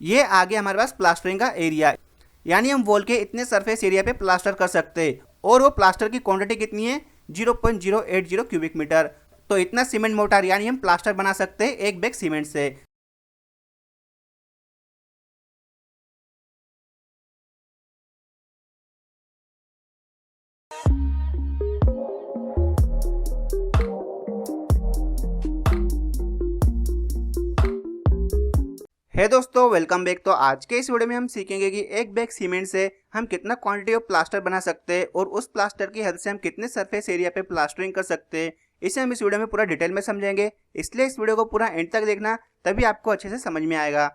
ये आ गया हमारे पास प्लास्टरिंग का एरिया, यानी हम वॉल के इतने सरफेस एरिया पे प्लास्टर कर सकते हैं। और वो प्लास्टर की क्वांटिटी कितनी है? 0.080 क्यूबिक मीटर। तो इतना सीमेंट मोटार यानी हम प्लास्टर बना सकते हैं एक बैग सीमेंट से। है दोस्तों, वेलकम बैक। तो आज के इस वीडियो में हम सीखेंगे कि एक बैग सीमेंट से हम कितना क्वांटिटी ऑफ प्लास्टर बना सकते हैं और उस प्लास्टर की हेल्प से हम कितने सरफेस एरिया पे प्लास्टरिंग कर सकते हैं। इसे हम इस वीडियो में पूरा डिटेल में समझेंगे, इसलिए इस वीडियो को पूरा एंड तक देखना, तभी आपको अच्छे से समझ में आएगा।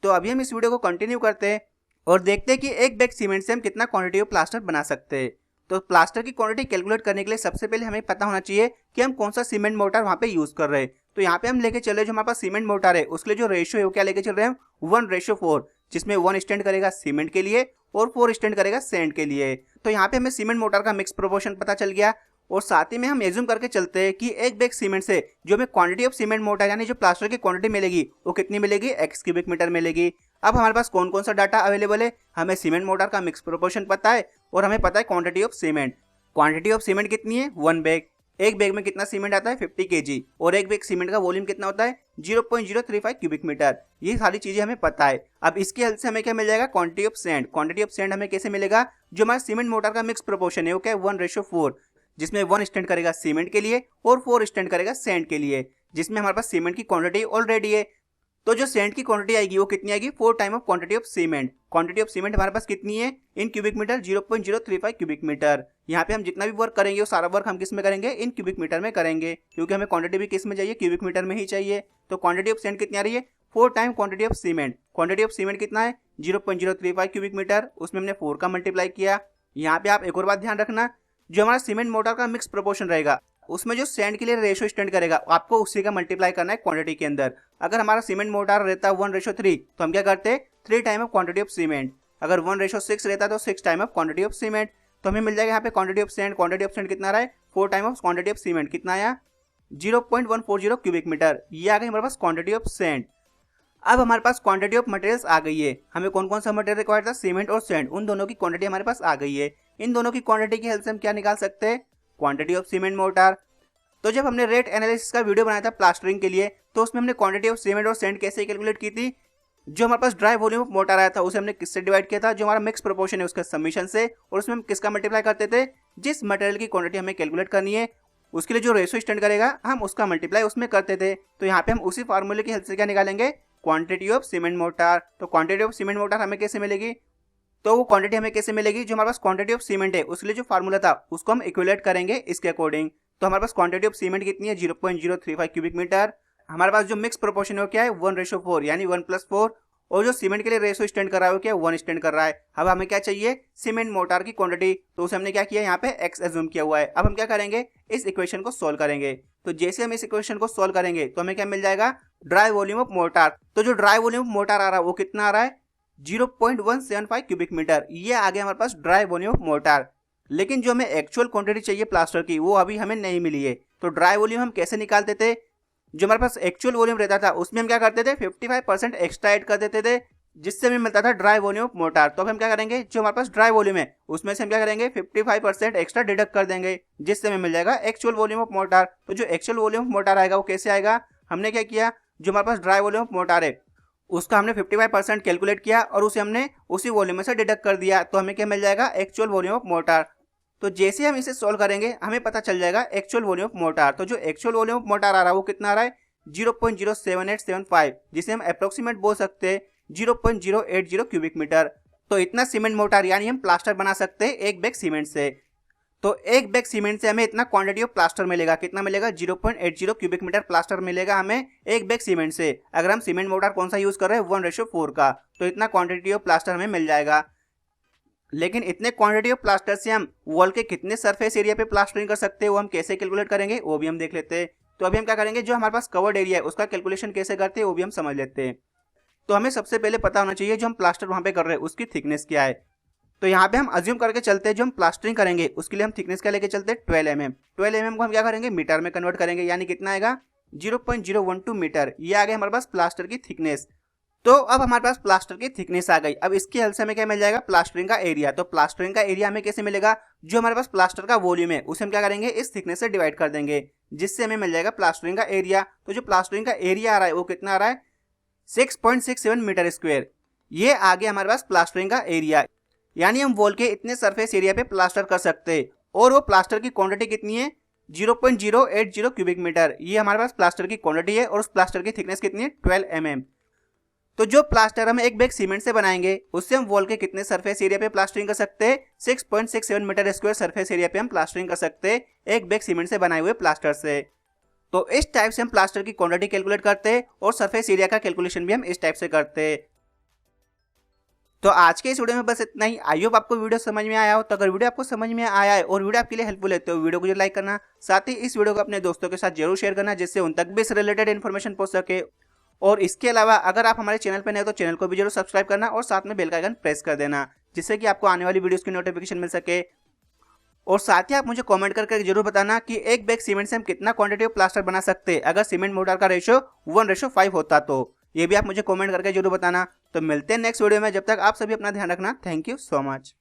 तो अभी हम इस वीडियो को कंटिन्यू करते हैं और देखते हैं कि एक बैग सीमेंट से हम कितना क्वांटिटी ऑफ प्लास्टर बना सकते हैं। तो प्लास्टर की क्वांटिटी कैलकुलेट करने के लिए सबसे पहले हमें पता होना चाहिए कि हम कौन सा सीमेंट मोटर वहाँ पे यूज कर रहे हैं। तो यहाँ पे हम लेके चल रहे जो हमारे पास सीमेंट मोटर है उसके लिए जो रेशियो है वो क्या लेके चल रहे हैं? 1:4, जिसमें 1 स्टैंड करेगा सीमेंट के लिए और 4 स्टैंड करेगा सैंड के लिए। तो यहाँ पे हमें सीमेंट मोटर का मिक्स प्रोपोर्शन पता चल गया और साथ ही में हम एज्यूम करके चलते हैं कि एक बैग सीमेंट से जो हमें क्वांटिटी ऑफ सीमेंट मोटर यानी जो प्लास्टर की क्वांटिटी मिलेगी वो कितनी मिलेगी? x क्यूबिक मीटर मिलेगी। अब हमारे पास कौन कौन सा डाटा अवेलेबल है? हमें सीमेंट मोटर का मिक्स प्रोपोर्शन पता है और हमें पता है quantity of cement. Quantity of cement कितनी है? 1 बैग। एक बैग में कितना सीमेंट आता है? 50 kg। और एक बैग सीमेंट का वॉल्यूम कितना होता है? 0.035 क्यूबिक मीटर। ये सारी चीजें हमें पता है। अब इसकी हेल्प से हमें क्या मिल जाएगा? Quantity of sand. Quantity of sand हमें कैसे मिलेगा? जो हमारा सीमेंट मोटर का मिक्स प्रोपोर्शन है वो क्या है? 1:4, जिसमें 1 स्टैंड करेगा सीमेंट के लिए और 4 स्टैंड करेगा सैंड के लिए, जिसमें हमारे पास सीमेंट की क्वांटिटी ऑलरेडी है। तो जो सैंड की क्वांटिटी आएगी वो कितनी आएगी? 4 time of quantity of cement. Quantity of cement हमारे पास कितनी है in cubic metre? 0.035 cubic metre. यहाँ पे हम जितना भी वर्क करेंगे वो सारा वर्क हम किस में करेंगे? इन क्यूबिक मीटर में करेंगे, क्योंकि हमें क्वांटिटी भी किस में चाहिए? क्यूबिक मीटर में ही चाहिए। तो क्वांटिटी ऑफ सैंड कितनी आ रही है? 4 time quantity of cement. Quantity of cement कितना है? 0.035 क्यूबिक मीटर। उसमें हमने 4 का मल्टीप्लाई किया। यहाँ पे आप एक और बात ध्यान रखना, जो हमारा सीमेंट मोटर का मिक्स प्रोपोर्शन रहेगा उसमें जो सैंड के लिए रेशियो स्टैंड करेगा आपको उसी का मल्टीप्लाई करना है क्वांटिटी के अंदर। अगर हमारा सीमेंट मोटर रहता 1:3 तो हम क्या करते? 3 time of quantity of cement. अगर 1:6 रहता तो 6 time of quantity of cement. तो हमें मिल जाएगा यहाँ पे quantity of sand. Quantity of sand कितना रहा है? 4 time of quantity of cement. कितना आया? 0.140 क्यूबिक मीटर। ये आ गई हमारे पास क्वांटिटी ऑफ सैंड। अब हमारे पास क्वांटिटी ऑफ मटेरियल्स आ गई है। हमें कौन कौन सा मटेरियल रिक्वायर्ड था? सीमेंट और सैंड। उन दोनों की क्वांटिटी हमारे पास आ गई है। इन दोनों की क्वांटिटी की हेल्प से हम क्या निकाल सकते हैं? Quantity of cement motor. तो जब हमने रेट एनालिसिस का वीडियो बनाया था प्लास्टरिंग के लिए, तो उसमें हमने क्वांटिटी ऑफ सीमेंट और सैंड कैसे कैलकुलेट की थी? जो हमारे पास ड्राई वॉल्यूम ऑफ मोटर आया था उसे हमने किससे डिवाइड किया था? जो हमारा मिक्स प्रोपोर्शन है उसका समीशन से। और उसमें हम किसका मल्टीप्लाई करते थे? जिस मटेरियल की क्वांटिटी हमें कैलकुलेट करनी है उसके लिए जो रेशियो स्टैंड करेगा हम उसका मल्टीप्लाई उसमें करते थे। तो यहाँ पे हम उसी फार्मूले की हेल्प से क्या निकालेंगे? Quantity of cement motor. तो क्वांटिटी ऑफ सीमेंट मोटर हमें कैसे मिलेगी? तो वो क्वांटिटी हमें कैसे मिलेगी? जो हमारे पास क्वांटिटी ऑफ सीमेंट है उसके लिए जो फार्मूला था उसको हम इक्विलेट करेंगे इसके अकॉर्डिंग। तो हमारे पास क्वांटिटी ऑफ सीमेंट कितनी है? 0.035 क्यूबिक मीटर। हमारे पास जो मिक्स प्रोपोर्शन है वो क्या है? 1:4 यानी 1+4। और जो सीमेंट के लिए रेशियो स्टैंड कर रहा है वो क्या है? 1 स्टैंड कर रहा है। अब हमें क्या चाहिए? सीमेंट मोटर की क्वांटिटी। तो उसे हमने क्या किया? यहाँ पे x एज्यूम किया हुआ है। अब हम क्या करेंगे? इस इक्वेशन को सोल्व करेंगे। तो जैसे हम इस इक्वेशन को सोल्व करेंगे तो हमें क्या मिल जाएगा? Dry volume of motor. तो जो ड्राई वॉल्यूम ऑफ मोटर आ रहा है वो कितना आ रहा है? 0.175 क्यूबिक मीटर। ये आ गया हमारे पास ड्राई वॉल्यूम ऑफ मोटर। लेकिन जो हमें एक्चुअल क्वांटिटी चाहिए प्लास्टर की वो अभी हमें नहीं मिली है। तो ड्राई वॉल्यूम हम कैसे निकालते थे? जो हमारे पास एक्चुअल वॉल्यूम रहता था उसमें हम क्या करते थे? 55% एक्स्ट्रा ऐड कर देते थे, जिससे हमें मिलता था ड्राई वॉल्यूम ऑफ मोटर। तो अब हम क्या करेंगे? जो हमारे पास ड्राई वॉल्यूम है उसमें से हम क्या करेंगे? 55% एक्स्ट्रा डिडक्ट कर देंगे, जिससे हमें मिल जाएगा एक्चुअल वॉल्यूम ऑफ मोटर। तो जो एक्चुअल वॉल्यूम ऑफ मोटर आएगा वो कैसे आएगा? हमने क्या किया? जो हमारे पास ड्राई वॉल्यूम ऑफ मोटर है उसका हमने 55% कैलकुलेट किया और उसे हमने उसी वॉल्यूम में से डिडक्ट कर दिया। तो हमें क्या मिल जाएगा? Actual volume of motor. तो जैसे हम इसे सोल्व करेंगे हमें पता चल जाएगा एक्चुअल वॉल्यूम ऑफ मोटर। तो जो एक्चुअल वॉल्यूम ऑफ मोटर आ रहा है वो कितना आ रहा है? 0.07875, जिसे हम अप्रोक्सीमेट बोल सकते हैं 0.080 क्यूबिक मीटर। तो इतना सीमेंट मोटर यानी हम प्लास्टर बना सकते हैं एक बैग सीमेंट से। तो एक बैग सीमेंट से हमें इतना क्वांटिटी ऑफ प्लास्टर मिलेगा। कितना मिलेगा? 0.80 क्यूबिक मीटर प्लास्टर मिलेगा हमें एक बैग सीमेंट से। अगर हम सीमेंट मोटर कौन सा यूज कर रहे हैं? 1:4 का। तो इतना क्वांटिटी ऑफ प्लास्टर हमें मिल जाएगा। लेकिन इतने क्वांटिटी ऑफ प्लास्टर से हम वॉल के कितने सरफेस एरिया पे प्लास्टरिंग कर सकते हैं वो हम कैसे कैलकुलेट करेंगे वो भी हम देख लेते हैं। तो अभी हम क्या करेंगे? जो हमारे पास कवर्ड एरिया है उसका कैलकुलेशन कैसे करते हैं वो भी हम समझ लेते हैं। तो हमें सबसे पहले पता होना चाहिए जो हम प्लास्टर वहाँ पे कर रहे हैं उसकी थिकनेस क्या है। तो यहाँ पे हम अज्यूम करके चलते हैं जो हम प्लास्टरिंग करेंगे उसके लिए हम थिकनेस क्या लेके चलते हैं? 12 mm। 12 mm को हम क्या करेंगे? मीटर में कन्वर्ट करेंगे, यानी कितना आएगा? 0.012 मीटर। ये आ गया हमारे पास प्लास्टर की थिकनेस। तो अब हमारे पास प्लास्टर की थिकनेस आ गई। अब इसकी हेल्प से हमें क्या मिल जाएगा, प्लास्टरिंग का एरिया। तो प्लास्टरिंग का एरिया हमें कैसे मिलेगा, जो हमारे पास प्लास्टर का वॉल्यूम है उसे हम क्या करेंगे, इस थिकनेस से डिवाइड कर देंगे, जिससे हमें मिल जाएगा प्लास्टरिंग का एरिया। तो जो प्लास्टरिंग का एरिया आ रहा है वो कितना आ रहा है, 6.67 मीटर स्क्वायर। ये आ गया हमारे पास प्लास्टरिंग का एरिया। यानी हम वॉल के इतने सरफेस एरिया पे प्लास्टर कर सकते हैं। और वो प्लास्टर की क्वांटिटी कितनी है, 0.080 क्यूबिक मीटर। ये हमारे पास प्लास्टर की क्वांटिटी है। और उस प्लास्टर की थिकनेस कितनी है, 12 mm। तो जो प्लास्टर हम एक बैग सीमेंट से बनाएंगे उससे हम वॉल के कितने सरफेस एरिया पे प्लास्टरिंग कर सकते हैं, 6.67 मीटर स्क्वायर सरफेस एरिया पे हम प्लास्टरिंग कर सकते हैं एक बैग सीमेंट से बनाए हुए प्लास्टर से। तो इस टाइप से हम प्लास्टर की क्वांटिटी कैलकुलेट करते हैं और सरफेस एरिया का कैलकुलेशन भी हम इस टाइप से करते हैं। तो आज के इस वीडियो में बस इतना ही। आई होप आपको वीडियो समझ में आया हो। तो अगर वीडियो आपको समझ में आया है और वीडियो आपके लिए हेल्पफुल है तो वीडियो को जो लाइक करना, साथ ही इस वीडियो को अपने दोस्तों के साथ जरूर शेयर करना, जिससे उन तक भी इस रिलेटेड इन्फॉर्मेशन पहुंच सके। और इसके अलावा अगर आप हमारे चैनल पर नए हो तो चैनल को भी जरूर सब्सक्राइब करना और साथ में बेल का आइकन प्रेस कर देना, जिससे कि आपको आने वाली वीडियोस की नोटिफिकेशन मिल सके। और साथ ही आप मुझे कमेंट करके जरूर बताना कि एक बैग सीमेंट से हम कितना क्वांटिटी ऑफ प्लास्टर बना सकते हैं अगर सीमेंट मोर्टार का रेशियो 1:5 होता तो। ये भी आप मुझे कमेंट करके जरूर बताना। तो मिलते हैं नेक्स्ट वीडियो में, जब तक आप सभी अपना ध्यान रखना। Thank you so much.